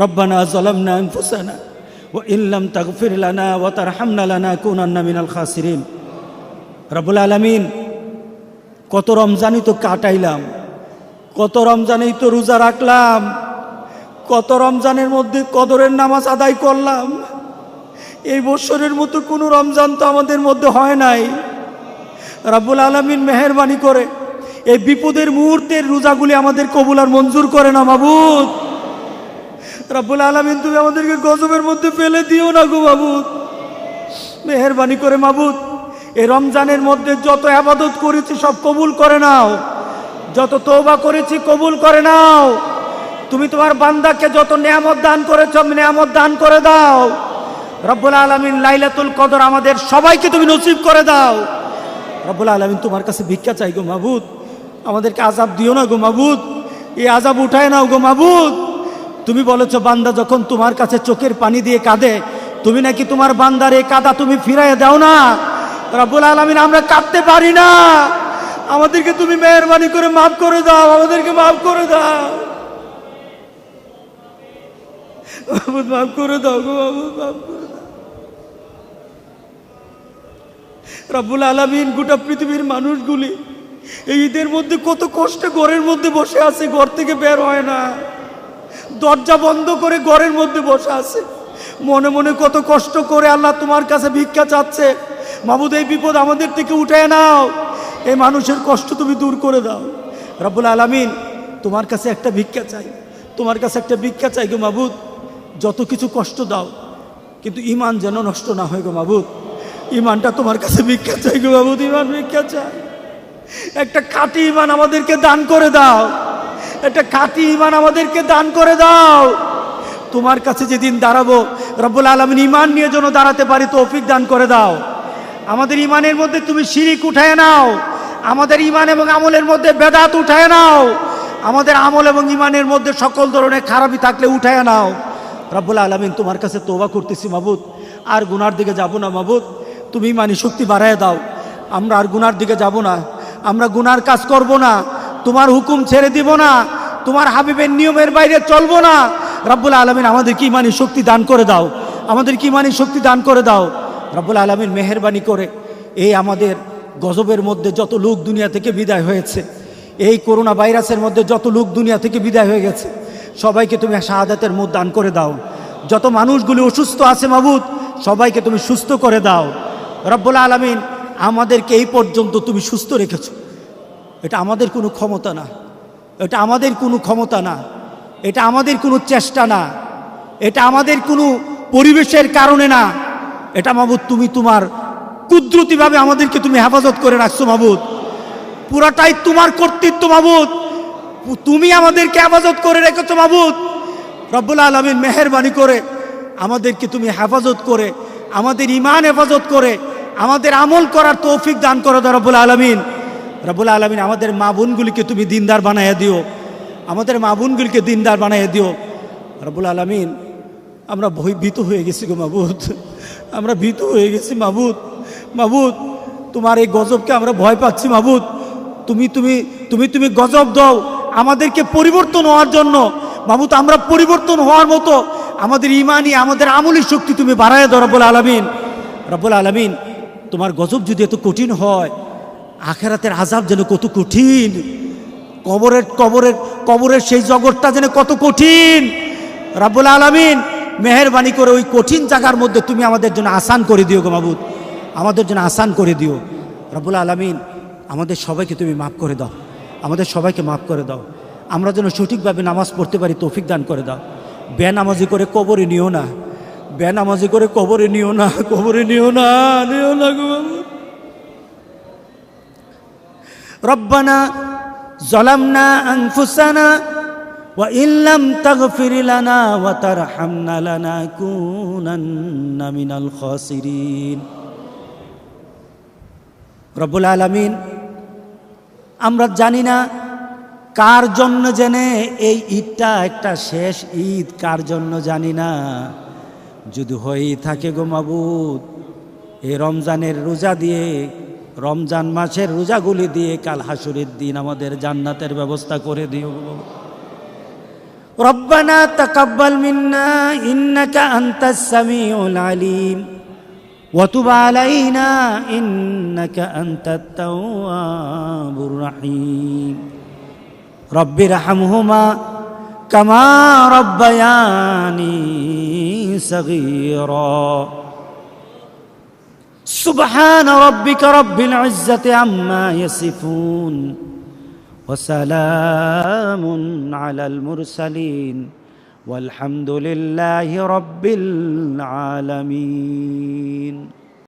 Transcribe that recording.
রব্বানা যালামনা আনফুসানা ওয়া ইন লাম তাগফির লানা ওয়া তারহামনা লানাকুনান্না মিনাল খাসিরিন। রব্বুল আলামিন, কত রমজানই তো কাটাইলাম, কত রমজানেই তো রোজা রাখলাম, কত রমজানের মধ্যে কদরের নামাজ আদায় করলাম। এই বছরের মতো কোনো রমজান তো আমাদের মধ্যে হয় নাই। রব্বুল আলামিন মেহেরবানি করে এই বিপদের মুহূর্তের রোজাগুলি আমাদের কবুল আর মঞ্জুর করে না মাবুদ। রব্বুল আলামিন, তুমি আমাদেরকে গজবের মধ্যে ফেলে দিও না গো মাবুদ। মেহেরবানি করে মাবুদ, এই রমজানের মধ্যে যত ইবাদত করেছি সব কবুল করে নাও, যত তওবা করেছি কবুল করে নাও। তুমি তোমার বান্দাকে যত নেয়ামত দান করেছো নেয়ামত দান করে দাও। রব্বুল আলামিন, লাইলাতুল কদর আমাদের সবাইকে তুমি নসিব করে দাও। রব্বুল আলামিন, তোমার কাছে ভিক্ষা চাই গো মাবুদ, আমাদেরকে আযাব দিও না গো মাবুদ, এই আযাব উঠায় নাও গো মাবুদ। তুমি বলেছো বান্দা যখন তোমার কাছে চোখের পানি দিয়ে কাঁদে, তুমি নাকি তোমার বান্দার এই কাঁদা তুমি ফিরাইয়া দাও না। রব্বুল আলামিন, আমরা কাঁদতে পারি না, আমাদেরকে তুমি মেহেরবানি করে মাফ করে দাও, আমাদেরকে মাফ করে দাও মাবুদ, মাফ করে দাও গো মাবুদ, মাফ করে দাও। রব্বুল আলামিন, গোটা পৃথিবীর মানুষগুলি এই ঈদের মধ্যে কত কষ্টে ঘরের মধ্যে বসে আছে, ঘর থেকে বের হয় না, দরজা বন্ধ করে ঘরের মধ্যে বসে আছে, মনে মনে কত কষ্ট করে আল্লাহ তোমার কাছে ভিক্ষা চাচ্ছে। মাবুদ, এই বিপদ আমাদের থেকে উঠায় নাও, এই মানুষের কষ্ট তুমি দূর করে দাও। রব্বুল আলামিন, তোমার কাছে একটা ভিক্ষা চাই, তোমার কাছে একটা ভিক্ষা চাই গো মাবুদ। যত কিছু কষ্ট দাও, কিন্তু ঈমান যেন নষ্ট না হয় গো মাবুদ। ঈমানটা তোমার কাছে ভিক্ষা চাই গো মাবুদ, ঈমান ভিক্ষা চাই। একটা খাঁটি ঈমান আমাদেরকে দান করে দাও, একটা খাঁটি ঈমান আমাদেরকে দান করে দাও। তোমার কাছে যেদিন দাঁড়াবো রব্বুল আলামিন, ঈমান নিয়ে যেন দাঁড়াতে পারি তৌফিক দান করে দাও। আমাদের ঈমানের মধ্যে তুমি শিরিক উঠায় নাও, আমাদের ঈমান এবং আমলের মধ্যে বেদাত উঠায় নাও, আমাদের আমল এবং ঈমানের মধ্যে সকল ধরনের খারাপি থাকলে উঠায় নাও। রব্বুল আলামিন, তোমার কাছে তওবা করতেছি মাবুদ, আর গুনার দিকে যাব না মাবুদ। তুমি ঈমানি শক্তি বাড়ায় দাও, আমরা আর গুনার দিকে যাব না, আমরা গুনার কাজ করব না, তোমার হুকুম ছেড়ে দিব না, তোমার হাবিবের নিয়মের বাইরে চলবো না। রব্বুল আলামিন, আমাদেরকে ঈমানি শক্তি দান করে দাও, আমাদেরকে ঈমানি শক্তি দান করে দাও। রব্বুল আলামিন, মেহেরবানি করে এই আমাদের গজবের মধ্যে যত লোক দুনিয়া থেকে বিদায় হয়েছে, এই করোনা ভাইরাসের মধ্যে যত লোক দুনিয়া থেকে বিদায় হয়ে গেছে, সবাইকে তুমি শাহাদাতের মুখ দান করে দাও। যত মানুষগুলি অসুস্থ আছে মাবুদ, সবাইকে তুমি সুস্থ করে দাও। রব্বুল আলামিন, আমাদেরকে এই পর্যন্ত তুমি সুস্থ রেখেছো, এটা আমাদের কোনো ক্ষমতা না, এটা আমাদের কোনো ক্ষমতা না, এটা আমাদের কোনো চেষ্টা না, এটা আমাদের কোনো পরিবেশের কারণে না, এটা মাবুদ তুমি তোমার কুদরতিভাবে আমাদেরকে তুমি হেফাজত করে রাখছো মাবুদ। পুরাটাই তোমার কর্তৃত্ব মাবুদ, তুমি আমাদেরকে হেফাজত করে রেখেছো মাবুদ। রব্বুল আলামিন, মেহেরবানি করে আমাদেরকে তুমি হেফাজত করে, আমাদের ঈমান হেফাজত করে, আমাদের আমল করার তৌফিক দান করো রব্বুল আলামিন। রব্বুল আলামিন, আমাদের মা বোনগুলিকে তুমি দিনদার বানাইয়া দিও, আমাদের মা বোনগুলিকে দিনদার বানাইয়া দিও। রব্বুল আলামিন, আমরা ভীত হয়ে গেছি গো মাবুদ, আমরা ভীত হয়ে গেছি মাবুদ। মাবুদ, তোমার এই গজবকে আমরা ভয় পাচ্ছি মাবুদ। তুমি তুমি তুমি তুমি গজব দাও আমাদেরকে পরিবর্তন হওয়ার জন্য মাবুদ। আমরা পরিবর্তন হওয়ার মতো আমাদের ঈমানি, আমাদের আমলি শক্তি তুমি বাড়ায় দাও রব্বুল আলামিন। রব্বুল আলামিন, তোমার গজব যদি এত কঠিন হয়, আখিরাতের আযাব যেন কত কঠিন, কবরের কবরের কবরের সেই জগৎটা যেন কত কঠিন। রব্বুল আলামিন, মেহেরবানি করে ওই কঠিন জায়গার মধ্যে তুমি আমাদের জন্য আসান করে দিও গো মাবুদ, আমাদের জন্য আসান করে দিও। রব্বুল আলামিন, আমাদের সবাইকে তুমি মাফ করে দাও, আমাদের সবাইকে মাফ করে দাও। আমরা যেন সঠিকভাবে নামাজ পড়তে পারি তৌফিক দান করে দাও। বেনামাজি করে কবরে নিও না, বেনামাজি করে কবরে নিও না, কবরে নিও না, নিও না গো মাবুদ। রব্বানা যালামনা আনফুসানা ওয়া ইন লাম তাগফির লানা ওয়া তারহামনা লানাকুনান্না মিনাল খাসিরিন। রব্বুল আলামিন, আমরা জানি না কার জন্য জেনে এই ঈদটা একটা শেষ ঈদ, কার জন্য জানি না। যদি হয়েই থাকে গো মাবুদ, এই রমজানের রোজা দিয়ে, রমজান মাসের রোজাগুলি দিয়ে কাল হাসুরের দিন আমাদের জান্নাতের ব্যবস্থা করে দিও। ربنا تقبل منا إنك أنت السميع العليم وتب علينا إنك أنت التواب الرحيم رب ارحمهما كما ربياني صغيرا سبحان ربك رب العزة عما يصفون وسلام على المرسلين والحمد لله رب العالمين